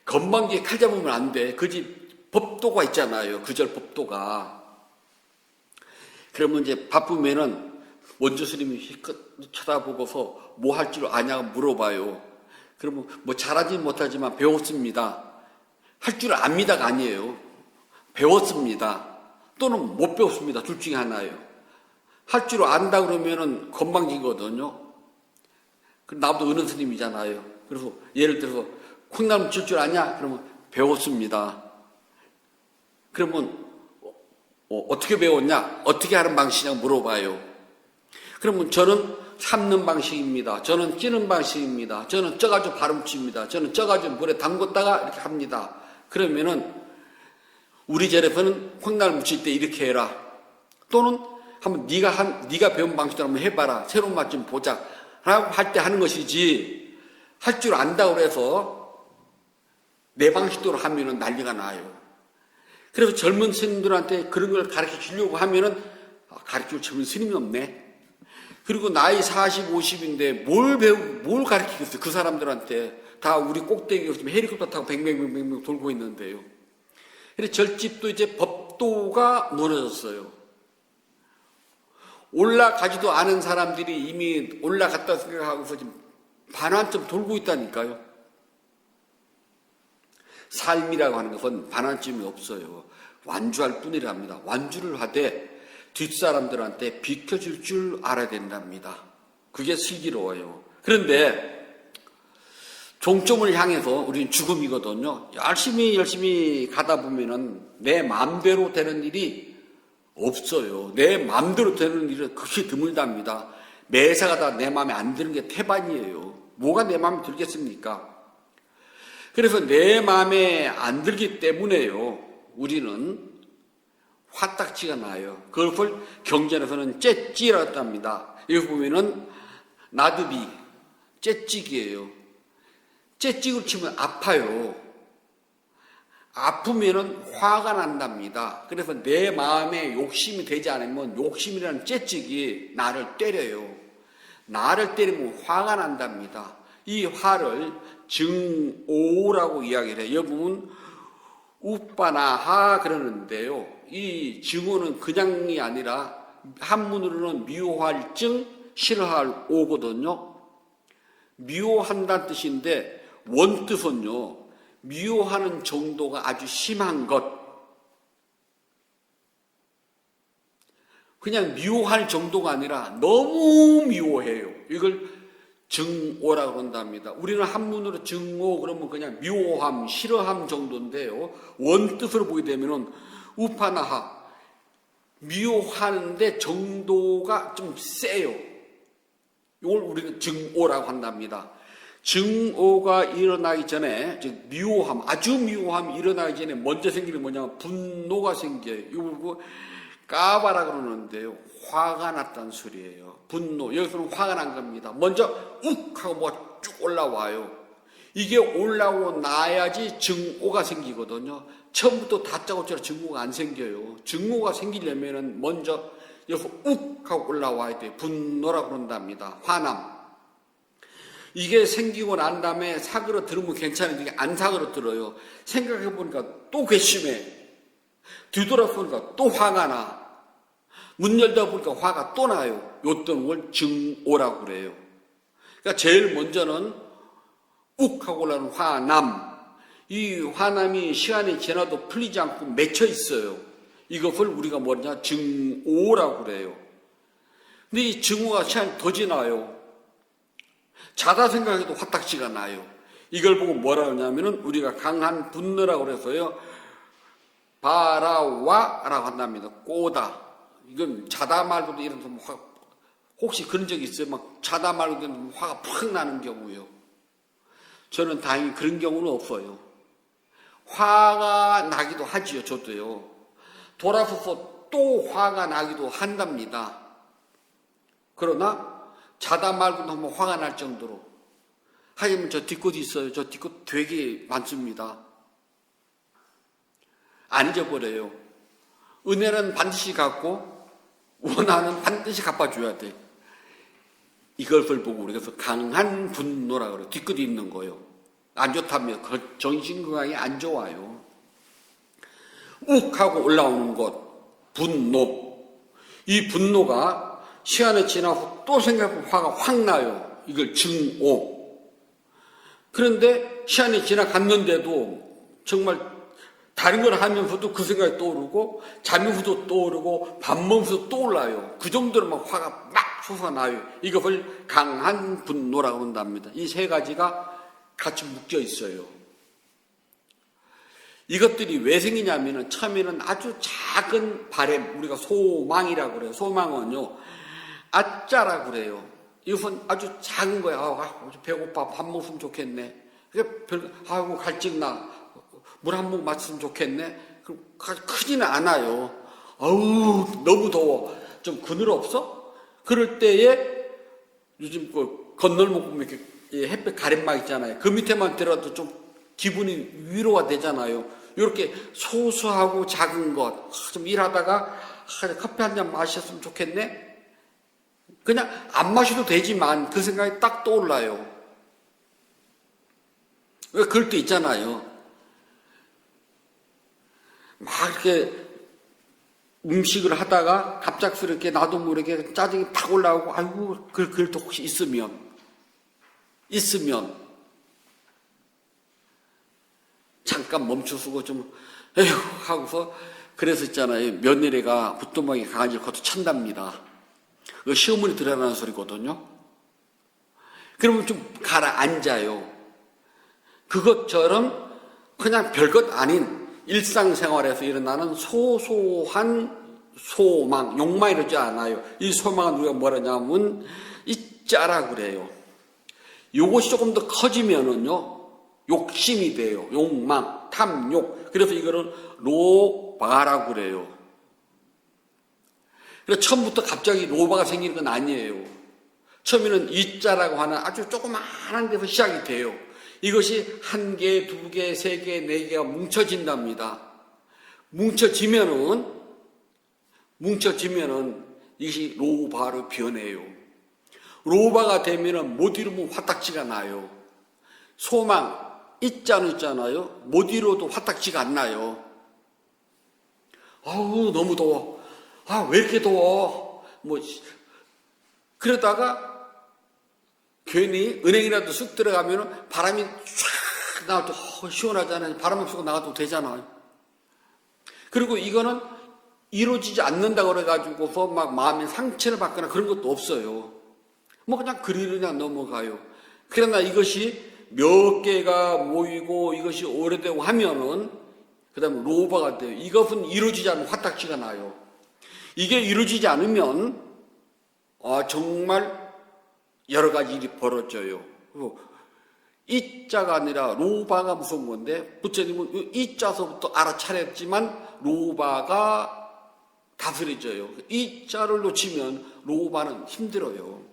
[SPEAKER 1] 건방지게 칼 잡으면 안 돼. 그 집 법도가 있잖아요. 그 절 법도가. 그러면 이제 바쁘면은 원조 스님이 실컷 쳐다보고서 뭐 할 줄 아냐고 물어봐요. 그러면 뭐 잘하지는 못하지만 배웠습니다. 할 줄 압니다가 아니에요. 배웠습니다. 또는 못 배웠습니다. 둘 중에 하나예요. 할 줄 안다 그러면은 건방지거든요. 나도 어느 스님이잖아요. 그래서 예를 들어서 콩나물 칠 줄 아냐? 그러면 배웠습니다. 그러면 어떻게 배웠냐? 어떻게 하는 방식이냐고 물어봐요. 그러면 저는 삶는 방식입니다. 저는 찌는 방식입니다. 저는 쪄가지고 바람칩니다. 저는 쪄가지고 물에 담궜다가 이렇게 합니다. 그러면은 우리 절에서는 콩나물 무칠 때 이렇게 해라. 또는 한번 네가 배운 방식대로 한번 해봐라. 새로운 맛 좀 보자. 라고 할 때 하는 것이지, 할 줄 안다고 해서 내 방식대로 하면은 난리가 나요. 그래서 젊은 스님들한테 그런 걸 가르쳐 주려고 하면은 가르쳐 줄 젊은 스님이 없네. 그리고 나이 40, 50인데 뭘 가르치겠어요. 그 사람들한테. 다 우리 꼭대기로 지금 헬리콥터 타고 뱅뱅뱅뱅 돌고 있는데요. 그래서 절집도 이제 법도가 무너졌어요. 올라가지도 않은 사람들이 이미 올라갔다 생각하고서 지금 반환점 돌고 있다니까요. 삶이라고 하는 것은 반환점이 없어요. 완주할 뿐이랍니다. 완주를 하되 뒷사람들한테 비켜줄 줄 알아야 된답니다. 그게 슬기로워요. 그런데 종점을 향해서 우리는 죽음이거든요. 열심히 가다 보면은 내 마음대로 되는 일이 없어요. 내 마음대로 되는 일은 극히 드물답니다. 매사가 다 내 마음에 안 드는 게 태반이에요. 뭐가 내 마음에 들겠습니까? 그래서 내 마음에 안 들기 때문에요. 우리는 화딱지가 나요. 그걸 경전에서는 째찌라고 합니다. 여기 보면은 나드비, 째찌기예요. 째찌를 치면 아파요. 아프면은 화가 난답니다. 그래서 내 마음에 욕심이 되지 않으면 욕심이라는 째찌기 나를 때려요. 나를 때리면 화가 난답니다. 이 화를 증오라고 이야기를 해요. 여기 보면 우빠나하 그러는데요. 이 증오는 그냥이 아니라 한문으로는 미워할 증, 싫어할 오거든요. 미워한다는 뜻인데 원뜻은요. 미워하는 정도가 아주 심한 것. 그냥 미워할 정도가 아니라 너무 미워해요. 이걸 증오라고 한답니다. 우리는 한문으로 증오 그러면 그냥 미워함, 싫어함 정도인데요. 원뜻으로 보게 되면은 우파나하 미워하는데 정도가 좀 세요. 이걸 우리는 증오라고 한답니다. 증오가 일어나기 전에, 즉 미워함, 아주 미워함이 일어나기 전에 먼저 생기는 뭐냐면 분노가 생겨요. 이걸 까바라 그러는데요. 화가 났다는 소리예요. 분노. 여기서는 화가 난 겁니다. 먼저 욱 하고 뭐가 쭉 올라와요. 이게 올라오고 나야지 증오가 생기거든요. 처음부터 다짜고짜 증오가 안 생겨요. 증오가 생기려면은 먼저 여기서 욱 하고 올라와야 돼요. 분노라고 그런답니다. 화남. 이게 생기고 난 다음에 사그러 들으면 괜찮은데 이게 안 사그러 들어요. 생각해 보니까 또 괘씸해. 뒤돌아보니까 또 화가 나. 문 열다 보니까 화가 또 나요. 요떤 걸 증오라고 그래요. 그러니까 제일 먼저는 욱 하고 올라오는 화남. 이 화남이 시간이 지나도 풀리지 않고 맺혀 있어요. 이것을 우리가 뭐냐? 증오라고 그래요. 근데 이 증오가 시간이 더 지나요. 자다 생각해도 화딱지가 나요. 이걸 보고 뭐라 하냐면은 우리가 강한 분노라고 그래서요. 바라와라고 한답니다. 꼬다. 이건 자다 말고도 이런 혹시 그런 적 있어요? 막 자다 말고도 화가 팍 나는 경우요. 저는 다행히 그런 경우는 없어요. 화가 나기도 하지요. 저도요. 돌아서서 또 화가 나기도 한답니다. 그러나 자다 말고도 한번 화가 날 정도로. 하지만 저 뒤끝 있어요. 저 뒤끝 되게 많습니다. 안 잊어버려요. 은혜는 반드시 갚고 원한은 반드시 갚아줘야 돼. 이것을 보고 우리가 강한 분노라고 그래요. 뒤끝이 있는 거예요. 안 좋다면 정신 건강이 안 좋아요. 욱하고 올라오는 것, 분노. 이 분노가 시간이 지나고 또 생각해보면 화가 확 나요. 이걸 증오. 그런데 시간이 지나갔는데도 정말 다른 걸 하면서도 그 생각이 떠오르고 자면서도 떠오르고 밥 먹으면서 떠올라요. 그 정도로 막 화가 막 솟아나요. 이것을 강한 분노라고 한답니다. 이 세 가지가 같이 묶여 있어요. 이것들이 왜 생기냐면은 처음에는 아주 작은 바램, 우리가 소망이라고 그래요. 소망은요, 아짜라고 그래요. 이것은 아주 작은 거야. 배고파, 밥 먹으면 좋겠네. 아이고 갈증나. 물 한 모금 마시면 좋겠네. 크지는 않아요. 아우 너무 더워. 좀 그늘 없어? 그럴 때에 요즘 그 건널목 보면 이렇게 햇볕 가림막 있잖아요. 그 밑에만 들어도 좀 기분이 위로가 되잖아요. 이렇게 소소하고 작은 것. 좀 일하다가 커피 한 잔 마셨으면 좋겠네. 그냥 안 마셔도 되지만 그 생각이 딱 떠올라요. 왜 그럴 때 있잖아요. 막 이렇게 음식을 하다가 갑작스럽게 나도 모르게 짜증이 탁 올라오고 아이고 그럴 때 혹시 있으면 잠깐 멈춰서고 좀 에휴 하고서 그래서 있잖아요. 며느리가 부뚜막에 강아지를 걷어 찬답니다. 그 시어머니 들으라는 소리거든요. 그러면 좀 가라앉아요. 그것처럼 그냥 별것 아닌 일상생활에서 일어나는 소소한 소망, 욕망 이러지 않아요. 이 소망은 우리가 뭐라냐면 이자라고 그래요. 이것이 조금 더 커지면은요, 욕심이 돼요. 욕망, 탐욕. 그래서 이거를 로바라고 그래요. 그래서 처음부터 갑자기 로바가 생기는 건 아니에요. 처음에는 이자라고 하는 아주 조그마한 데서 시작이 돼요. 이것이 한 개, 두 개, 세 개, 네 개가 뭉쳐진답니다. 뭉쳐지면은 이것이 로바로 변해요. 로바가 되면은 못 이루면 화딱지가 나요. 소망, 이자는 있잖아요. 못 이루어도 화딱지가 안 나요. 아우, 너무 더워. 아, 왜 이렇게 더워? 그러다가 괜히 은행이라도 쑥 들어가면 바람이 쫙 나와도 시원하잖아요. 바람 쐬고 나가도 되잖아요. 그리고 이거는 이루어지지 않는다고 그래가지고서 막 마음에 상처를 받거나 그런 것도 없어요. 그냥 그리느냐 넘어가요. 그러나 이것이 몇 개가 모이고 이것이 오래되고 하면은 그 다음에 로바가 돼요. 이것은 이루어지지 않으면 화딱지가 나요. 이게 이루어지지 않으면 정말 여러 가지 일이 벌어져요. 이자가 아니라 로바가 무서운 건데 부처님은 이자서부터 알아차렸지만 로바가 다스려져요. 이자를 놓치면 로바는 힘들어요.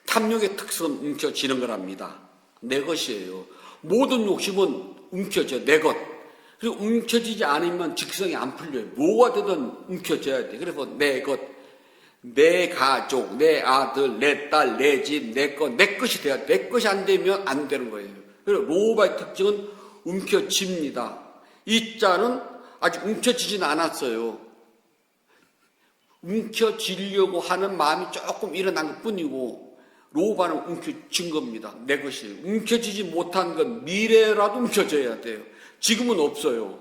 [SPEAKER 1] 탐욕의 특성은 움켜쥐는 거랍니다. 내 것이에요. 모든 욕심은 움켜져, 내 것. 그리고 움켜쥐지 않으면 직성이 안 풀려요. 뭐가 되든 움켜져야 돼. 그래서 내 것, 내 가족, 내 아들, 내 딸, 내 집, 내 것, 내 것이 돼야 돼. 내 것이 안 되면 안 되는 거예요. 그래서 로바의 특징은 움켜집니다. 이 자는 아직 움켜지지는 않았어요. 움켜쥐려고 하는 마음이 조금 일어난 것 뿐이고 로바는 움켜진 겁니다. 내 것이에요. 움켜지지 못한 건 미래라도 움켜져야 돼요. 지금은 없어요.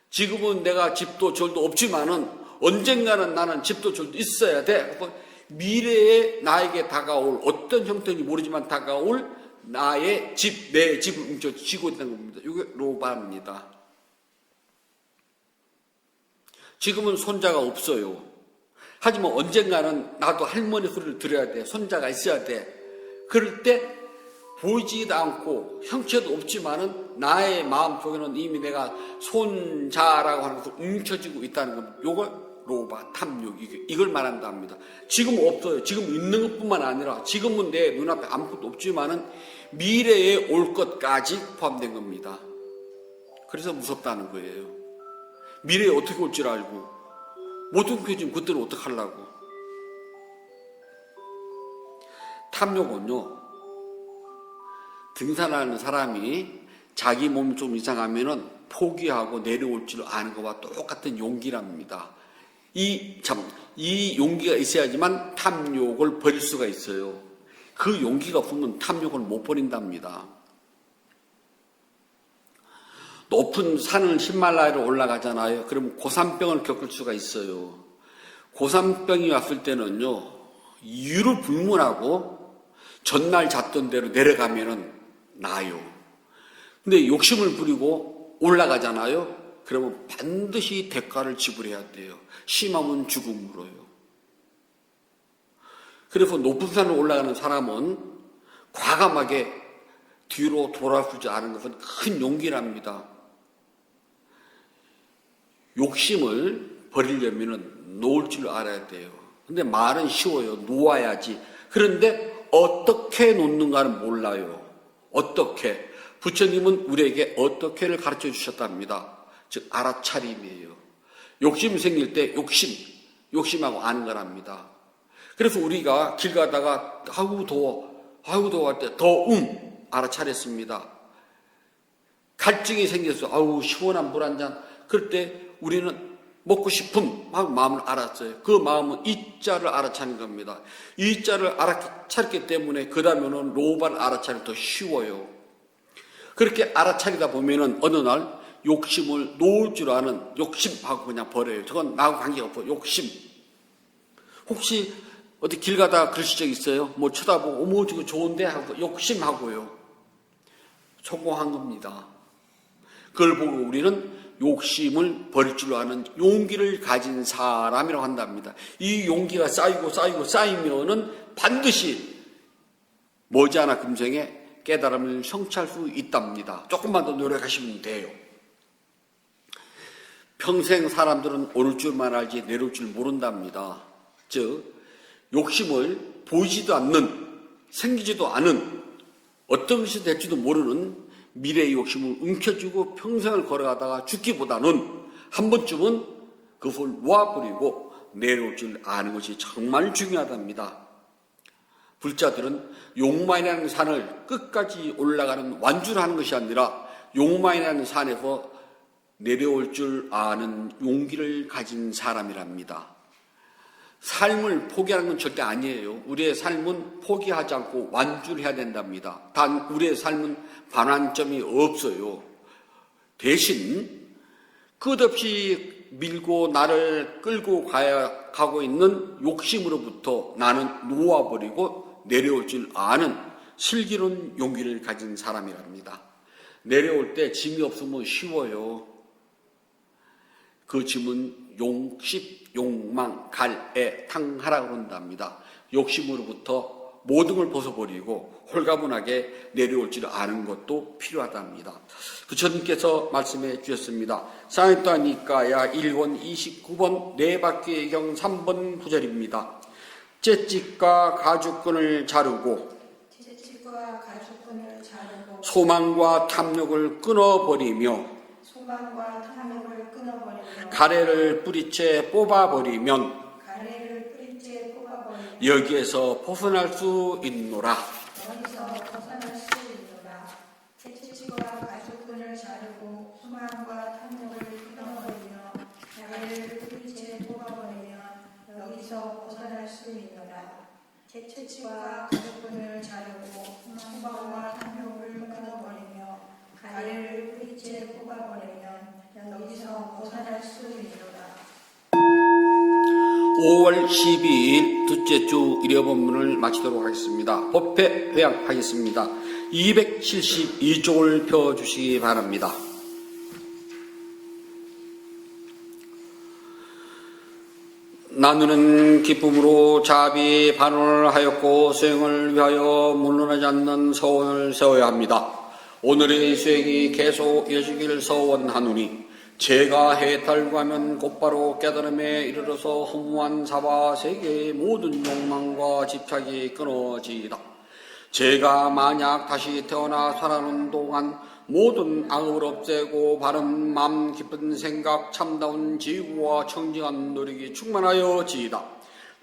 [SPEAKER 1] 지금은 내가 집도 절도 없지만은 언젠가는 나는 집도 절도 있어야 돼. 미래에 나에게 다가올 어떤 형태인지 모르지만 다가올 나의 집, 내 집을 움켜쥐고 있는 겁니다. 이게 로바입니다. 지금은 손자가 없어요. 하지만 언젠가는 나도 할머니 소리를 들어야 돼. 손자가 있어야 돼. 그럴 때 보이지도 않고 형체도 없지만은 나의 마음속에는 이미 내가 손자라고 하는 것을 움켜쥐고 있다는 겁니다. 이걸 로바, 탐욕, 이걸 말한답니다. 지금 없어요. 지금 있는 것뿐만 아니라 지금은 내 눈앞에 아무것도 없지만은 미래에 올 것까지 포함된 겁니다. 그래서 무섭다는 거예요. 미래에 어떻게 올 줄 알고 못 움켜쥐면 그때는 어떡하려고. 탐욕은요, 등산하는 사람이 자기 몸이 좀 이상하면은 포기하고 내려올 줄 아는 것과 똑같은 용기랍니다. 이 용기가 있어야지만 탐욕을 버릴 수가 있어요. 그 용기가 없으면 탐욕을 못 버린답니다. 높은 산을 히말라야로 올라가잖아요. 그럼 고산병을 겪을 수가 있어요. 고산병이 왔을 때는요, 이유를 불문하고 전날 잤던 대로 내려가면은 나아요. 근데 욕심을 부리고 올라가잖아요. 그러면 반드시 대가를 지불해야 돼요. 심하면 죽음으로요. 그래서 높은 산을 올라가는 사람은 과감하게 뒤로 돌아서지 않은 것은 큰 용기랍니다. 욕심을 버리려면 놓을 줄 알아야 돼요. 근데 말은 쉬워요. 놓아야지. 그런데 어떻게 놓는가는 몰라요. 어떻게? 부처님은 우리에게 어떻게를 가르쳐 주셨답니다. 즉 알아차림이에요. 욕심이 생길 때 욕심하고 아는 거랍니다. 그래서 우리가 길 가다가 아우 더워 할 때 알아차렸습니다. 갈증이 생겨서 아우 시원한 물 한 잔, 그럴 때 우리는 먹고 싶음 하고 마음을 알았어요. 그 마음은 이자를 알아차린 겁니다. 이자를 알아차렸기 때문에 그 다음에는 로바를 알아차리기 더 쉬워요. 그렇게 알아차리다 보면은 어느 날 욕심을 놓을 줄 아는 욕심하고 그냥 버려요. 저건 나하고 관계가 없고 욕심. 혹시 어디 길 가다 그러신 적 있어요? 뭐 쳐다보고 어머 저거 좋은데 하고 욕심하고요. 성공한 겁니다. 그걸 보고 우리는 욕심을 버릴 줄 아는 용기를 가진 사람이라고 한답니다. 이 용기가 쌓이면은 반드시 머지않아 금생에 깨달음을 성취할 수 있답니다. 조금만 더 노력하시면 돼요. 평생 사람들은 오를 줄만 알지 내려올 줄 모른답니다. 즉 욕심을 보이지도 않는, 생기지도 않은, 어떤 것이 될지도 모르는 미래의 욕심을 움켜쥐고 평생을 걸어가다가 죽기보다는 한 번쯤은 그것을 놓아버리고 내려올 줄 아는 것이 정말 중요하답니다. 불자들은 욕망이라는 산을 끝까지 올라가는 완주를 하는 것이 아니라 욕망이라는 산에서 내려올 줄 아는 용기를 가진 사람이랍니다. 삶을 포기하는 건 절대 아니에요. 우리의 삶은 포기하지 않고 완주를 해야 된답니다. 단 우리의 삶은 반환점이 없어요. 대신 끝없이 밀고 나를 끌고 가고 있는 욕심으로부터 나는 놓아버리고 내려올 줄 아는 슬기로운 용기를 가진 사람이랍니다. 내려올 때 짐이 없으면 쉬워요. 그 짐은 욕심, 욕망, 갈애, 탕하라고 한답니다. 욕심으로부터 모든 걸 벗어버리고 홀가분하게 내려올 줄 아는 것도 필요하답니다. 부처님께서 말씀해 주셨습니다. 상해따니까야 1권 29번 네 바퀴의 경 3번 구절입니다. 채찍과 가죽끈을 자르고 소망과 탐욕을 끊어버리며 가래를 뿌리채 뽑아버리면 여기에서 벗어날 수 있노라.
[SPEAKER 2] 채찍과 가죽끈을 자르고 소망과 탐욕을 끊어버리며 가래를 뿌리채 뽑아버리면 여기서 벗어날 수 있노라. 채찍과 가죽끈을 자르고 소망과 탐욕을 끊어버리며 가래를 뿌리채 뽑아버리면 여기서 벗어날 수 있노라.
[SPEAKER 1] 5월 12일 둘째 주 일요 본문을 마치도록 하겠습니다. 법회 회양하겠습니다. 272쪽을 펴주시기 바랍니다. 나누는 기쁨으로 자비 반원을 하였고 수행을 위하여 물러나지 않는 서원을 세워야 합니다. 오늘의 수행이 계속 이어지길 서원하노니 제가 해탈구하면 곧바로 깨달음에 이르러서 허무한 사바 세계의 모든 욕망과 집착이 끊어지이다. 제가 만약 다시 태어나 살아오는 동안 모든 악업을 없애고 바른 마음 깊은 생각 참다운 지구와 청정한 노력이 충만하여 지이다.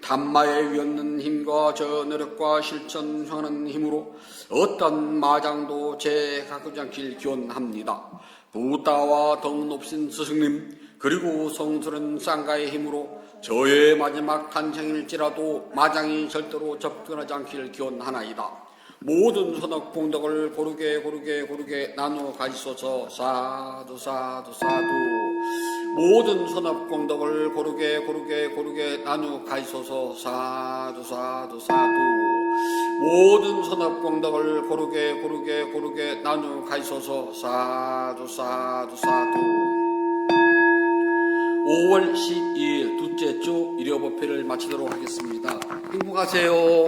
[SPEAKER 1] 단마에 위없는 힘과 저 노력과 실천하는 힘으로 어떤 마장도 제 가꾸지 않길 기원합니다. 부다와 더 높은 스승님 그리고 성스러운 쌍가의 힘으로 저의 마지막 탄생일지라도 마장이 절대로 접근하지 않기를 기원하나이다. 모든 선악 공덕을 고르게 나누어 가지소서. 사두 사두 사두. 모든 선악 공덕을 고르게 나누어 가지소서. 사두 사두 사두. 모든 선악 공덕을 고르게 나누어 가지소서. 사두 사두 사두. 5월 12일 둘째 주 일요 법회를 마치도록 하겠습니다. 행복하세요.